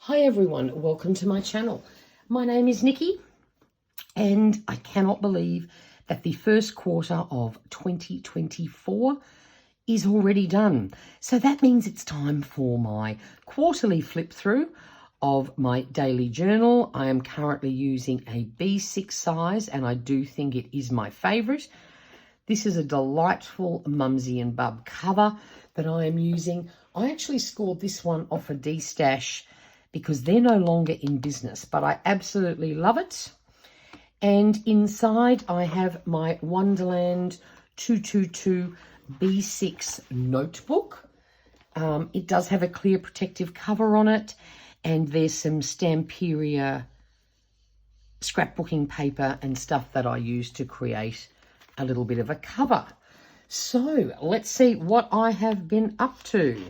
Hi everyone, welcome to my channel. My name is Nikki and I cannot believe that the first quarter of 2024 is already done. So that means it's time for my quarterly flip through of my daily journal. I am currently using a B6 size and I do think it is my favourite. This is a delightful Mumsy and Bub cover that I am using. I actually scored this one off a D-Stash because they're no longer in business, but I absolutely love it. And inside I have my Wonderland 222 B6 notebook. It does have a clear protective cover on it, and there's some Stamperia scrapbooking paper and stuff that I use to create a little bit of a cover. So let's see what I have been up to.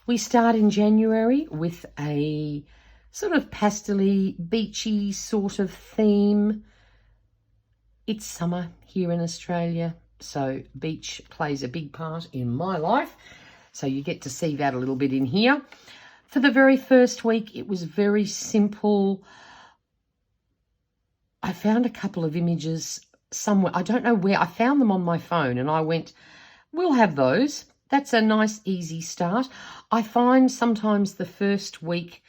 We start in January with a sort of pastel-y, beachy sort of theme. It's summer here in Australia, so beach plays a big part in my life. So you get to see that a little bit in here. For the very first week, it was very simple. I found a couple of images somewhere. I don't know where. I found them on my phone and I went, we'll have those. That's a nice, easy start. I find sometimes the first week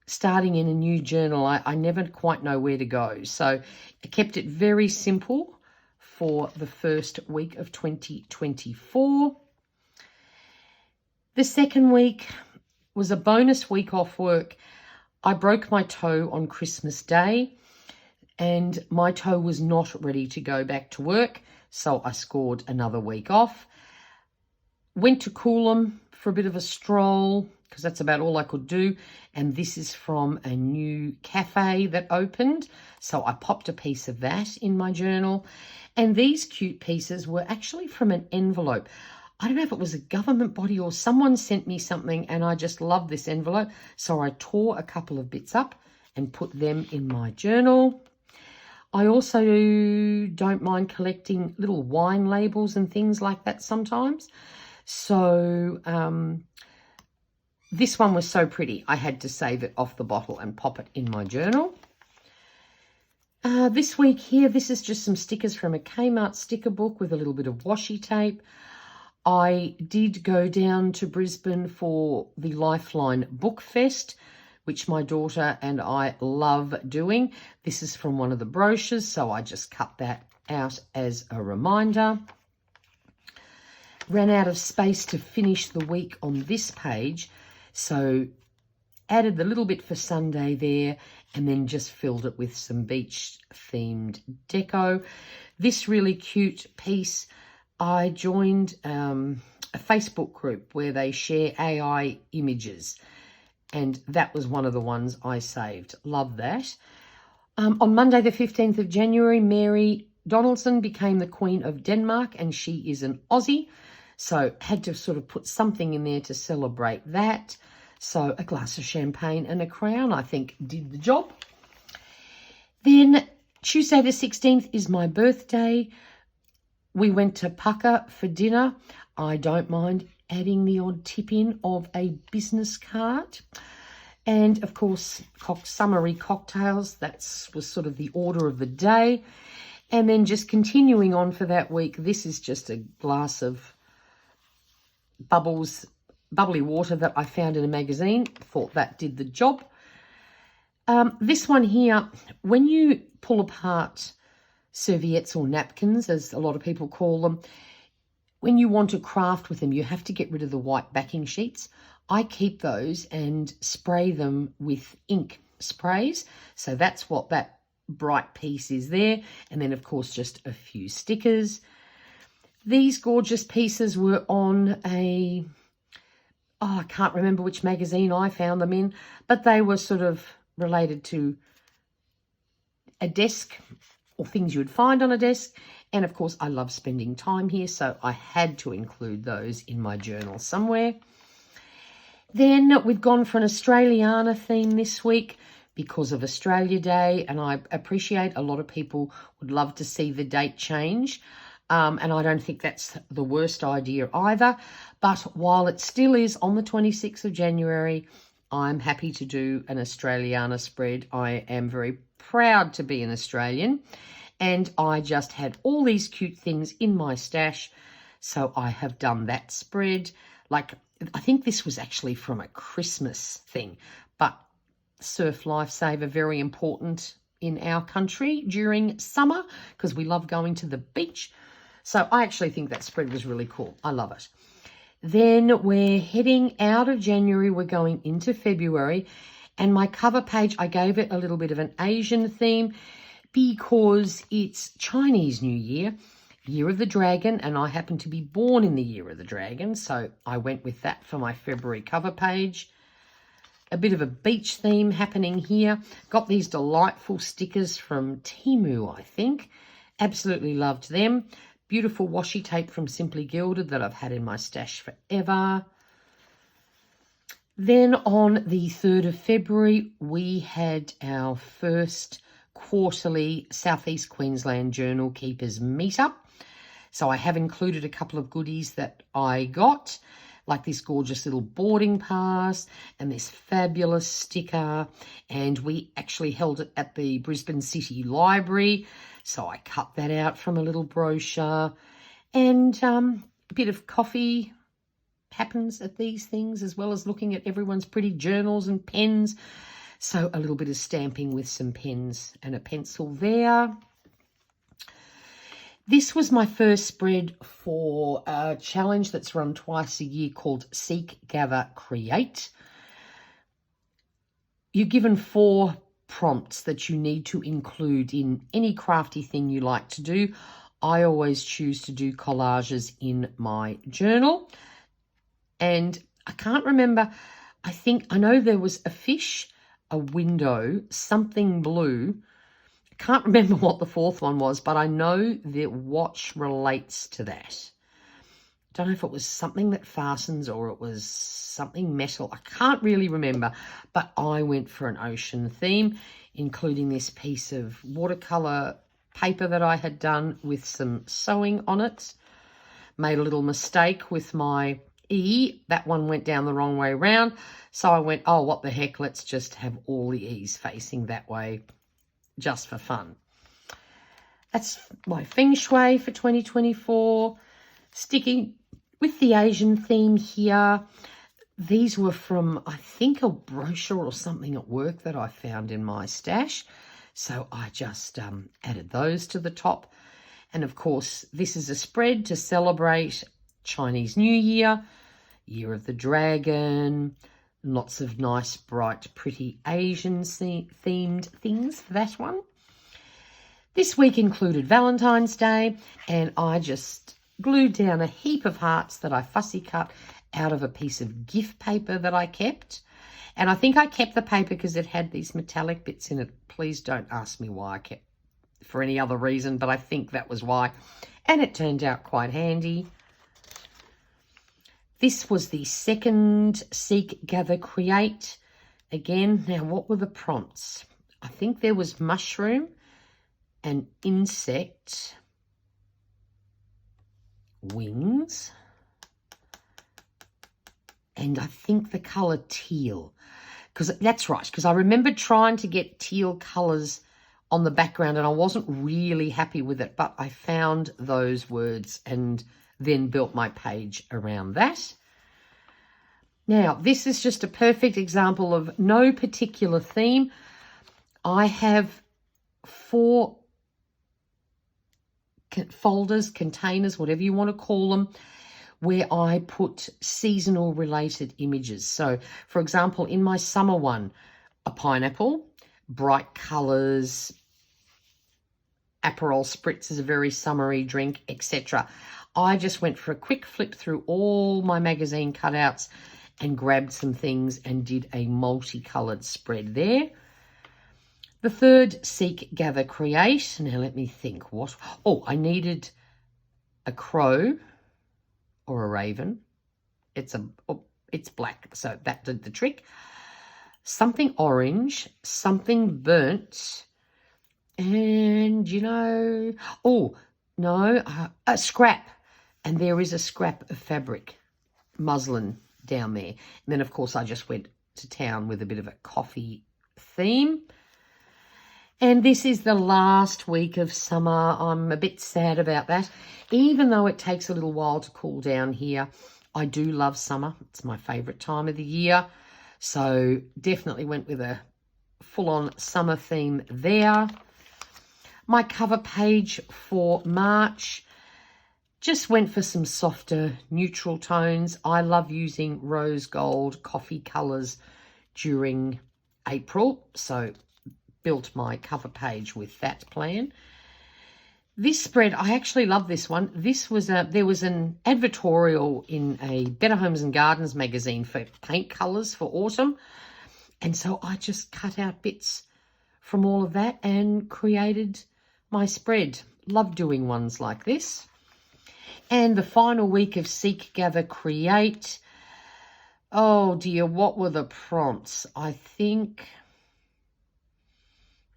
starting in a new journal, I never quite know where to go. So I kept it very simple for the first week of 2024. The second week was a bonus week off work. I broke my toe on Christmas Day and my toe was not ready to go back to work. So I scored another week off. Went to Coolum for a bit of a stroll because that's about all I could do. And this is from a new cafe that opened. So I popped a piece of that in my journal. And these cute pieces were actually from an envelope. I don't know if it was a government body or someone sent me something and I just love this envelope. So I tore a couple of bits up and put them in my journal. I also don't mind collecting little wine labels and things like that sometimes. So this one was so pretty, I had to save it off the bottle and pop it in my journal. This week here, this is just some stickers from a Kmart sticker book with a little bit of washi tape. I did go down to Brisbane for the Lifeline Book Fest, which my daughter and I love doing. This is from one of the brochures, so I just cut that out as a reminder. Ran out of space to finish the week on this page, so added the little bit for Sunday there and then just filled it with some beach themed deco. This really cute piece, I joined a Facebook group where they share AI images and that was one of the ones I saved. Love that. On Monday the 15th of January, Mary Donaldson became the Queen of Denmark and she is an Aussie. So had to sort of put something in there to celebrate that. So a glass of champagne and a crown, I think, did the job. Then Tuesday the 16th is my birthday. We went to Pucka for dinner. I don't mind adding the odd tip in of a business card. And, of course, summery cocktails. That was sort of the order of the day. And then just continuing on for that week, this is just a glass of bubbly water that I found in a magazine. Thought that did the job. This one here, when you pull apart serviettes or napkins, as a lot of people call them, when you want to craft with them, you have to get rid of the white backing sheets. I keep those and spray them with ink sprays. So that's what that bright piece is there. And then, of course, just a few stickers. These gorgeous pieces were on I can't remember which magazine I found them in, but they were sort of related to a desk or things you would find on a desk. And of course, I love spending time here, so I had to include those in my journal somewhere. Then we've gone for an Australiana theme this week because of Australia Day, and I appreciate a lot of people would love to see the date change. And I don't think that's the worst idea either. But while it still is on the 26th of January, I'm happy to do an Australiana spread. I am very proud to be an Australian, and I just had all these cute things in my stash, so I have done that spread. Like, I think this was actually from a Christmas thing, but Surf Lifesaver, very important in our country during summer because we love going to the beach. So I actually think that spread was really cool. I love it. Then we're heading out of January. We're going into February. And my cover page, I gave it a little bit of an Asian theme because it's Chinese New Year, Year of the Dragon, and I happen to be born in the Year of the Dragon. So I went with that for my February cover page. A bit of a beach theme happening here. Got these delightful stickers from Temu, I think. Absolutely loved them. Beautiful washi tape from Simply Gilded that I've had in my stash forever. Then on the 3rd of February, we had our first quarterly Southeast Queensland Journal Keepers meetup. So I have included a couple of goodies that I got, like this gorgeous little boarding pass and this fabulous sticker. And we actually held it at the Brisbane City Library. So I cut that out from a little brochure. And a bit of coffee happens at these things, as well as looking at everyone's pretty journals and pens. So a little bit of stamping with some pens and a pencil there. This was my first spread for a challenge that's run twice a year called Seek, Gather, Create. You're given 4 prompts that you need to include in any crafty thing you like to do. I always choose to do collages in my journal. And I can't remember, I know there was a fish, a window, something blue. I can't remember what the 4th one was, but I know that watch relates to that. Don't know if it was something that fastens or it was something metal. I can't really remember, but I went for an ocean theme, including this piece of watercolor paper that I had done with some sewing on it. Made a little mistake with my E. That one went down the wrong way round. So I went, oh, what the heck, let's just have all the E's facing that way just for fun. That's my Feng Shui for 2024. Sticking with the Asian theme here. These were from, I think, a brochure or something at work that I found in my stash. So I just added those to the top. And of course, this is a spread to celebrate Chinese New Year, Year of the Dragon, lots of nice, bright, pretty Asian themed things for that one. This week included Valentine's Day, and I just glued down a heap of hearts that I fussy cut out of a piece of gift paper that I kept. And I think I kept the paper because it had these metallic bits in it. Please don't ask me why I kept for any other reason, but I think that was why. And it turned out quite handy. This was the second Seek, Gather, Create. Again, now what were the prompts? I think there was mushroom and insect, wings, and I think the colour teal. Because that's right, because I remember trying to get teal colours on the background and I wasn't really happy with it, but I found those words and then built my page around that. Now, this is just a perfect example of no particular theme. I have 4 folders, containers, whatever you want to call them, where I put seasonal related images. So, for example, in my summer one, a pineapple, bright colours, Aperol Spritz is a very summery drink, etc. I just went for a quick flip through all my magazine cutouts and grabbed some things and did a multicoloured spread there. The third, Seek, Gather, Create. Now let me think. What? Oh, I needed a crow or a raven. It's black, so that did the trick. Something orange, something burnt, and a scrap. And there is a scrap of fabric, muslin down there. And then, of course, I just went to town with a bit of a coffee theme. And this is the last week of summer. I'm a bit sad about that. Even though it takes a little while to cool down here, I do love summer. It's my favourite time of the year. So definitely went with a full-on summer theme there. My cover page for March just went for some softer neutral tones. I love using rose gold coffee colours during April, so built my cover page with that plan. This spread, I actually love this one. This was there was an advertorial in a Better Homes and Gardens magazine for paint colours for autumn. And so I just cut out bits from all of that and created my spread. Love doing ones like this. And the final week of Seek, Gather, Create. Oh dear, what were the prompts? I think...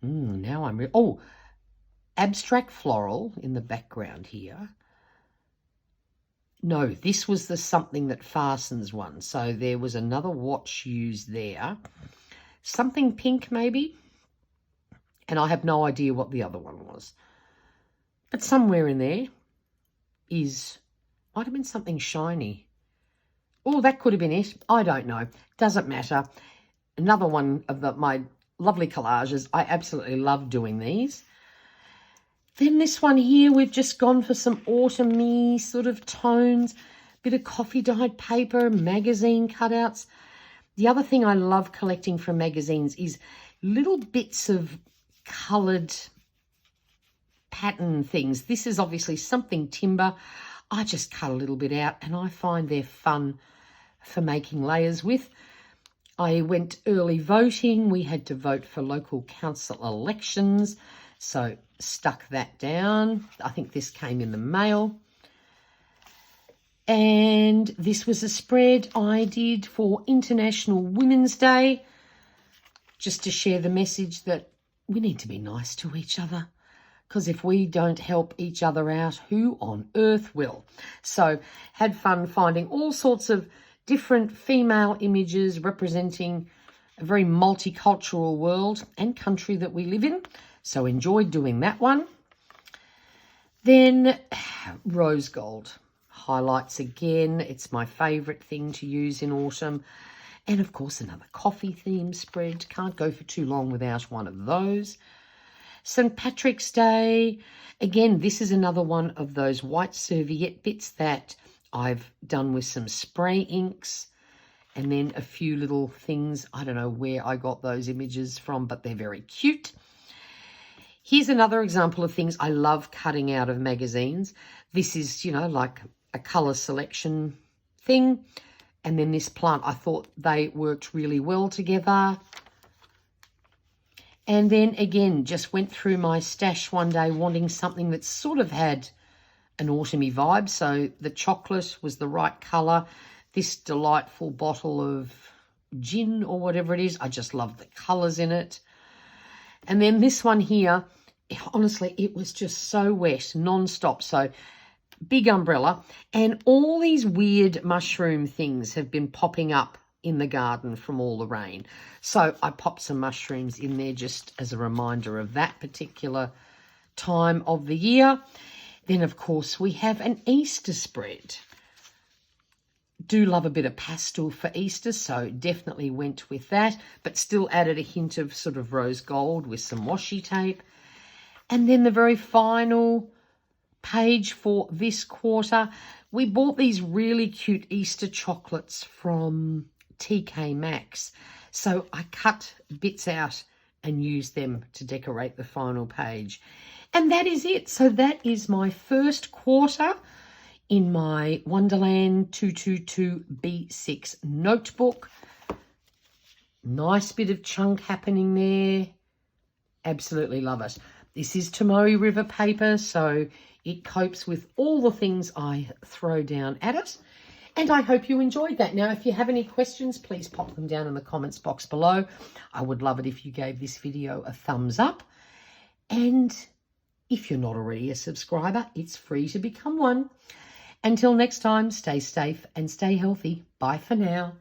now I'm... abstract floral in the background here. No, this was the something that fastens one. So there was another watch used there. Something pink maybe. And I have no idea what the other one was. But somewhere in there might have been something shiny. Oh, that could have been it. I don't know. Doesn't matter. Another one of my lovely collages. I absolutely love doing these. Then this one here, we've just gone for some autumny sort of tones. Bit of coffee dyed paper, magazine cutouts. The other thing I love collecting from magazines is little bits of coloured pattern things. This is obviously something timber. I just cut a little bit out and I find they're fun for making layers with. I went early voting. We had to vote for local council elections, so stuck that down. I think this came in the mail. And this was a spread I did for International Women's Day, just to share the message that we need to be nice to each other, because if we don't help each other out, who on earth will? So had fun finding all sorts of different female images representing a very multicultural world and country that we live in. So enjoyed doing that one. Then rose gold highlights again. It's my favourite thing to use in autumn. And of course another coffee theme spread. Can't go for too long without one of those. St. Patrick's Day. Again, this is another one of those white serviette bits that I've done with some spray inks. And then a few little things. I don't know where I got those images from, but they're very cute. Here's another example of things I love cutting out of magazines. This is, you know, like a colour selection thing. And then this plant, I thought they worked really well together. And then again, just went through my stash one day wanting something that sort of had an autumny vibe. So the chocolate was the right colour. This delightful bottle of gin or whatever it is. I just love the colours in it. And then this one here, honestly, it was just so wet, non-stop. So big umbrella. And all these weird mushroom things have been popping up in the garden from all the rain. So I popped some mushrooms in there just as a reminder of that particular time of the year. Then, of course, we have an Easter spread. Do love a bit of pastel for Easter, so definitely went with that, but still added a hint of sort of rose gold with some washi tape. And then the very final page for this quarter, we bought these really cute Easter chocolates from TK Maxx. So I cut bits out and used them to decorate the final page. And that is it. So that is my first quarter in my Wonderland 222 B6 notebook. Nice bit of chunk happening there. Absolutely love it. This is Tomoe River paper, so it copes with all the things I throw down at it. And I hope you enjoyed that. Now, if you have any questions, please pop them down in the comments box below. I would love it if you gave this video a thumbs up. And if you're not already a subscriber, it's free to become one. Until next time, stay safe and stay healthy. Bye for now.